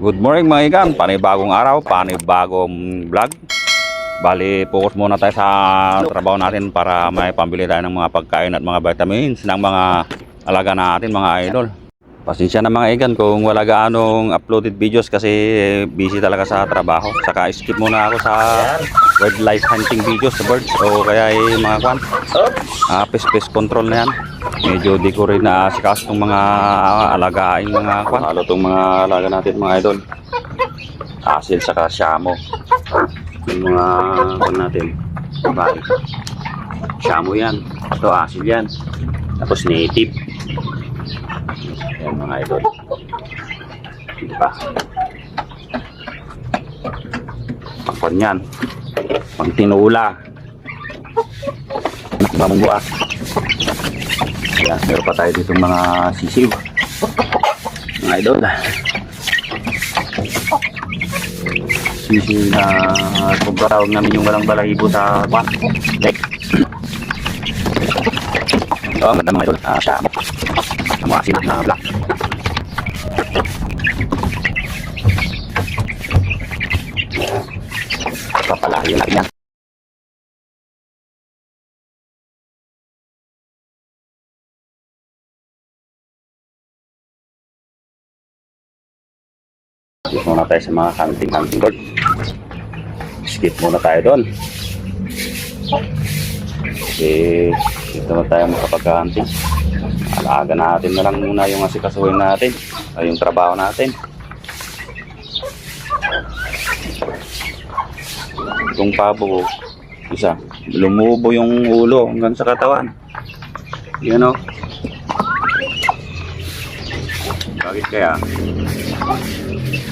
Good morning mga ikan, panibagong araw, panibagong vlog. Bali, focus muna tayo sa trabaho natin para may pambili tayo ng mga pagkain at mga vitamins ng mga alaga natin mga idol. Pasensya na mga ikan kung wala gaanong uploaded videos kasi busy talaga sa trabaho. Saka skip muna ako sa wildlife hunting videos sa birds o kaya mga kwan. Pest control na yan. Medyo di ko rin naasikas itong mga alagaing mga kwan. Halo itong mga alaga natin mga idol. Asil saka shamo. Yung mga kwan natin. Bali. Shamo yan. Ito asil yan. Tapos native. Yan mga idol. Diba? Pagkon yan. Pag tinula. Nakabamungguas. Yan, meron pa tayo dito mga sisiw. Mga idol. Sisiw na pagkatawag namin yung walang balahibo sa kwan. Like. Oh, ganda mga idol. Shamo. Mga asin na black. Papalahin natin yan. Skip muna tayo sa mga hunting bird. Skip muna tayo doon. Okay, dito na tayo makapag-hunting. Alaga natin na lang muna yung asikasuhin natin ay yung trabaho natin. Itong pabo isa, lumubo yung ulo hanggang sa katawan. Yan o. Bakit kaya?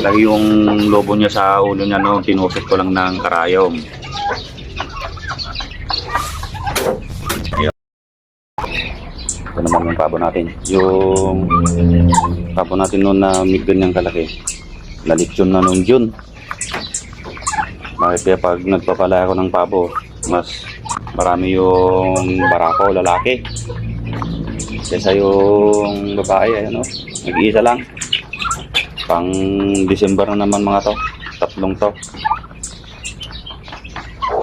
Lagi yung lobo niya sa ulo niya no, tinusok ko lang ng karayom. Ito naman yung pabo natin. Yung pabo natin noon na may ganyang kalaki. Nalitsyon na noong June. Bakit kaya pag nagpapalaya ako ng pabo, mas marami yung barako, lalaki. Kaysa yung babae, ano, nag-iisa lang. Pang December na naman mga to. Tatlong to.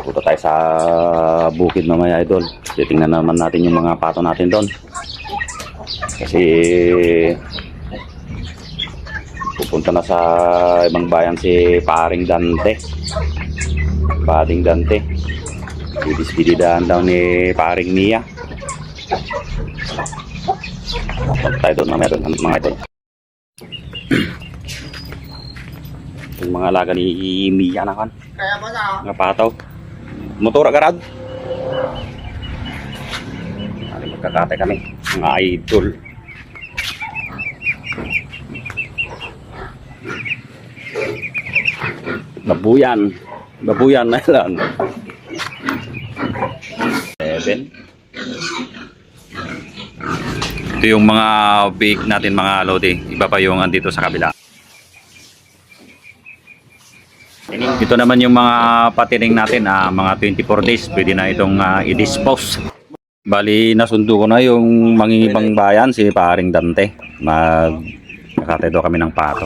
Punta tayo sa bukid mamaya idol. Titingnan naman natin yung mga pato natin doon. Kasi pupunta na sa ibang bayan si Paring Dante. Paring Dante. Bidis-bididahan daw ni Paring Mia. Punta tayo doon mamaya doon mga idol. Yung mga alaga ni Mia na kan. Kaya ba na? Nga pataw. Motor agarad. Magkakate kami mga idol. Babuyan na lang. 7. Ito yung mga big natin mga lodi. Iba pa yung andito sa kabila. Ito naman yung mga patining natin, mga 24 days. Pwede na itong i-dispose. Bali, nasundo ko na yung mangingibang bayan, si Paring Dante. Magkakate daw kami ng pato.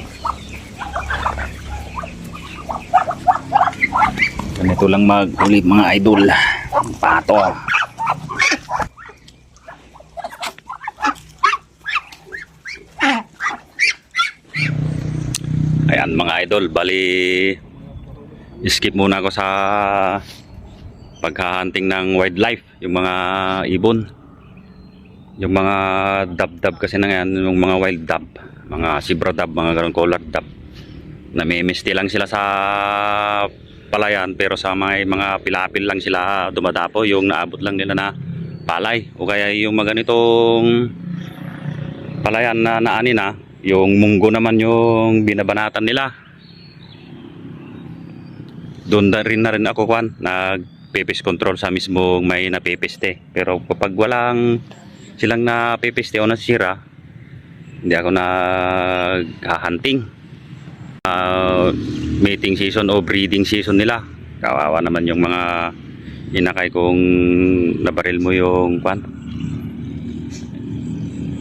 Ganito lang maghuli mga idol. Pato. Ayan mga idol, bali skip muna ako sa paghahunting ng wildlife, yung mga ibon, yung mga dab-dab kasi na yan, yung mga wild dab, mga zebra dab, mga ganun color dab, namimisti lang sila sa palayan, pero sa mga pilapil lang sila dumadapo, yung naabot lang nila na palay, o kaya yung mga ganitong palayan na naani na, yung munggo naman yung binabanatan nila. Doon na rin ako kwan, nag-pepes control sa mismong may napepeste. Pero kapag walang silang napepeste o nasira, hindi ako nag-hunting. Mating season o breeding season nila. Kawawa naman yung mga inakay kung nabaril mo yung kwan.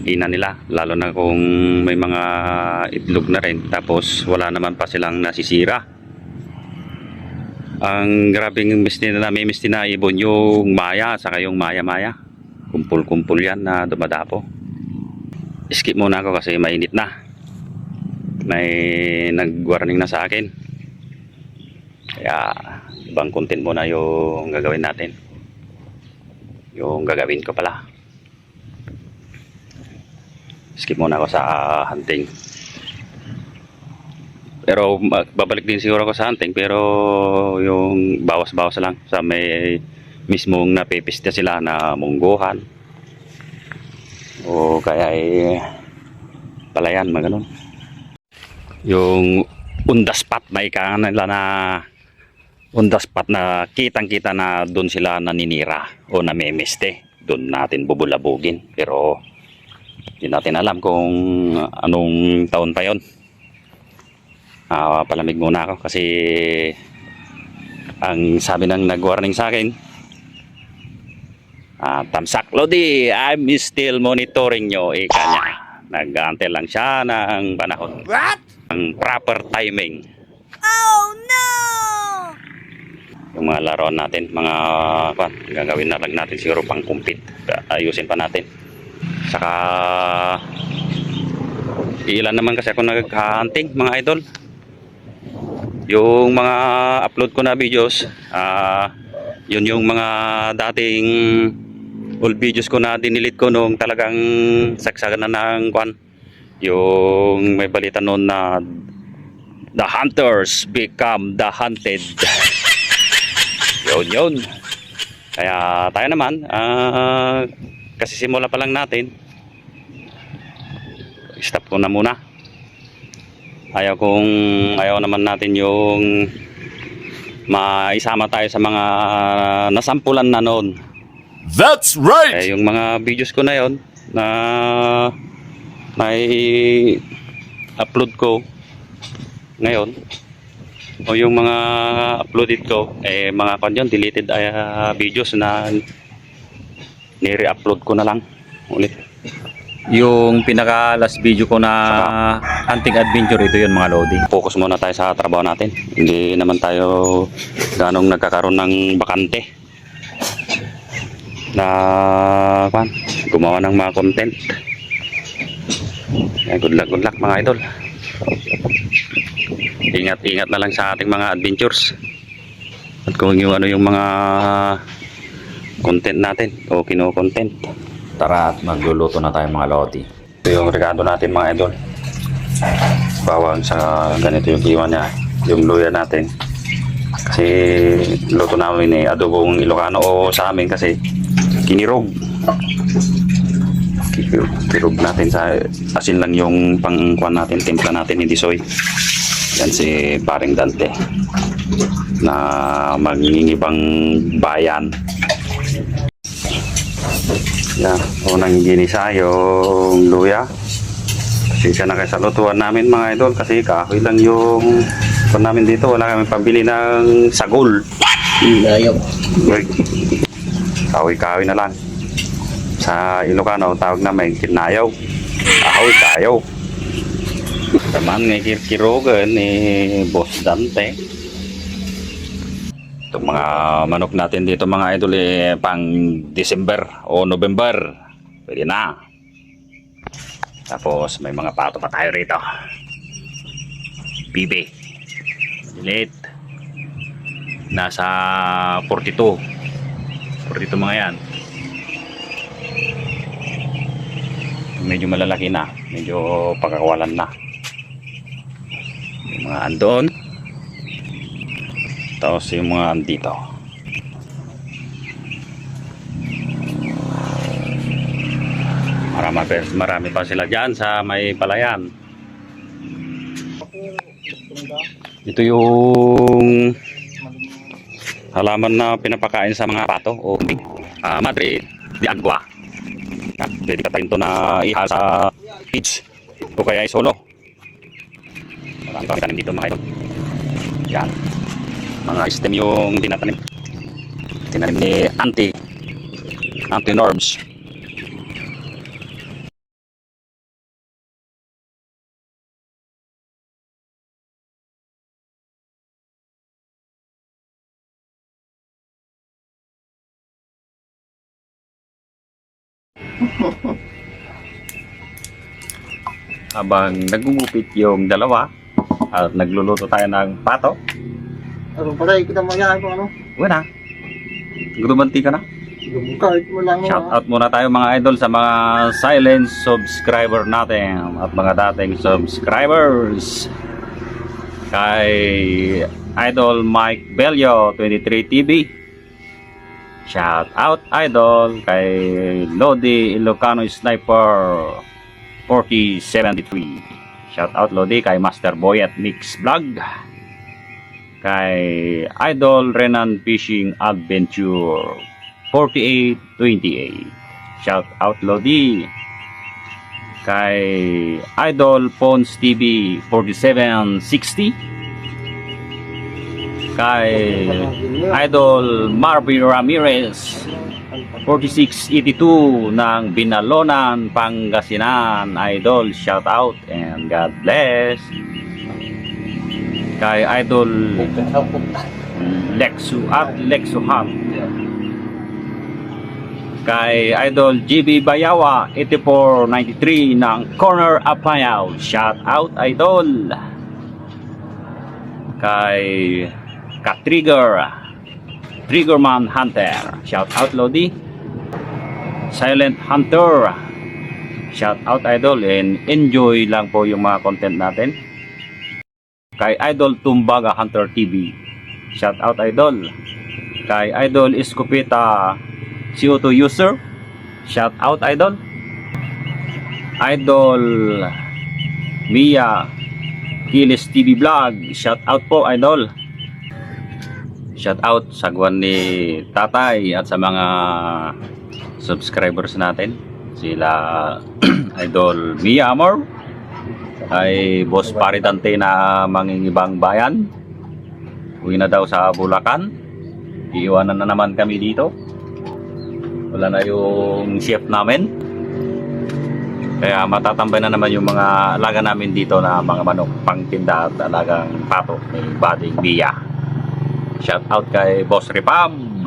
ina nila, lalo na kung may mga itlog na rin tapos wala naman pa silang nasisira. Ang grabing misti na ibon yung maya saka yung maya kumpul yan na dumadapo. Skip muna ako kasi mainit na, may nag-warning na sa akin, kaya ibang content muna yung gagawin natin, yung gagawin ko pala. Skip muna ako sa hunting, pero babalik din siguro ako sa hunting, pero yung bawas-bawas lang sa may mismong napipista sila na mungguhan o kaya palayan, maganon. Yung on the spot na ika nila na on the spot na kitang kita na doon sila naninira o namimiste, doon natin bubulabugin. Pero hindi natin alam kung anong taon pa yon. Palamig muna ako kasi ang sabi ng nag-warning sa akin, Tamsak Lodi, I'm still monitoring nyo, ika niya. Nag-aantay lang siya ng panahon. What? Ang proper timing. Oh no! Yung mga laruan natin, mga gagawin na lang natin siguro pang compete. Ayusin pa natin. Saka ilan naman kasi ako nag-hunting, mga idol. Yung mga upload ko na videos, yun yung mga dating old videos ko na dinilit ko nung talagang saksagan na ng yung may balita noon na the hunters become the hunted. Yun. Kaya tayo naman, kasi simula pa lang natin, stop ko na muna. Ayaw naman natin yung maisama tayo sa mga nasampulan na noon. That's right! Yung mga videos ko na yon na may upload ko ngayon, o yung mga uploaded ko, mga deleted videos na nire-upload ko na lang ulit. Yung pinaka last video ko na hunting adventure, ito yun mga lodi. Focus muna tayo sa trabaho natin, hindi naman tayo ganong nagkakaroon ng bakante na gumawa ng mga content. Good luck mga idol. Ingat na lang sa ating mga adventures at kung yung yung mga content natin o kino-content. Tara at magluluto na tayo mga lodi. Ito yung regado natin mga idol. Bawang sa ganito yung iwan niya, yung luya natin. Kasi luto namin adobong Ilocano, o sa amin kasi kinirog natin, sa asin lang yung pangkuan natin, timpla natin, hindi soy. Yan si paring Dante na magingibang bayan. Yan, unang ginisa yung luya. Pasensya na kayo sa lutuan namin mga idol, kasi kahoy lang yung namin dito, wala kami pambili ng sagol. Ayaw. Kahoy na lang. Sa Ilocano tawag na may kinayaw, kahoy. Taman ngay kirogan ni Boss Dante. Itong mga manok natin dito mga idol pang December o November, pwede na. Tapos may mga pato pa tayo rito. Bibi liit, nasa 42 mga yan. Medyo malalaki na, medyo pagkakawalan na. Yung mga andoon, tapos yung mga andito. Marami pa sila dyan sa may palayan. Ito yung halaman na pinapakain sa mga pato o madre de agua. Pwede ka tayo ito na iha sa pitch o kaya solo. Marami kami tanim dito mga ito. Yan, mga stem yung tinanim ni Auntie Norbs. Habang nagugupit yung dalawa at nagluluto tayo ng pato. Ano pala, kita mayayain ko ano? Wala. Gudumanti ka na. Kahit mo lang Shout out muna tayo mga idol sa mga silent subscriber natin at mga dating subscribers. Kay Idol Mike Bello 23 TV. Shout out idol kay Lodi Ilocano Sniper 4073. Shout out Lodi kay Master Boy at Mix Vlog. Kay Idol Renan Fishing Adventure 4828. Shout out Lodi. Kay Idol Pons TV 4760. Kay Idol Marvin Ramirez 4682 ng Binalonan, Pangasinan. Idol, shout out and God bless. Kay Idol Lexu at Lexu Hunt. Kay Idol GB Bayawa 8493 ng Corner Apayao. Shout out Idol. Kay Triggerman Hunter. Shout out Lodi. Silent Hunter. Shout out Idol and enjoy lang po yung mga content natin. Kay Idol Tumbaga Hunter TV. Shout out Idol. Kay Idol Escopeta CO2 user. Shout out Idol. Idol Mia Kilis TV Vlog. Shout out po Idol. Shout out sa gwan ni Tatay at sa mga subscribers natin. Sila Idol Mia Amor, ay Boss Paridante na mangingibang bayan. Uwi na daw sa Bulacan. Iiwanan na naman kami dito. Wala na yung chef namin. Kaya matatambay na naman yung mga alaga namin dito na mga manok pangtinda at alagang pato ni Bading Mia. Shout out kay Boss Ripam.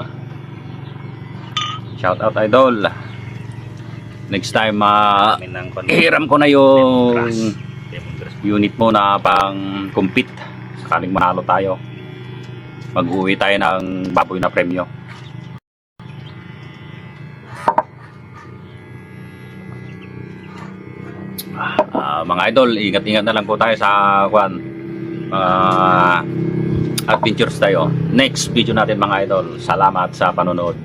Shout out Idol. Next time hiram ko na yung unit mo na pang compete. Sakaling manalo tayo, mag-uwi tayo ng baboy na premyo. Mga idol, ingat-ingat na lang po tayo sa mga adventures tayo. Next video natin mga idol. Salamat sa panonood.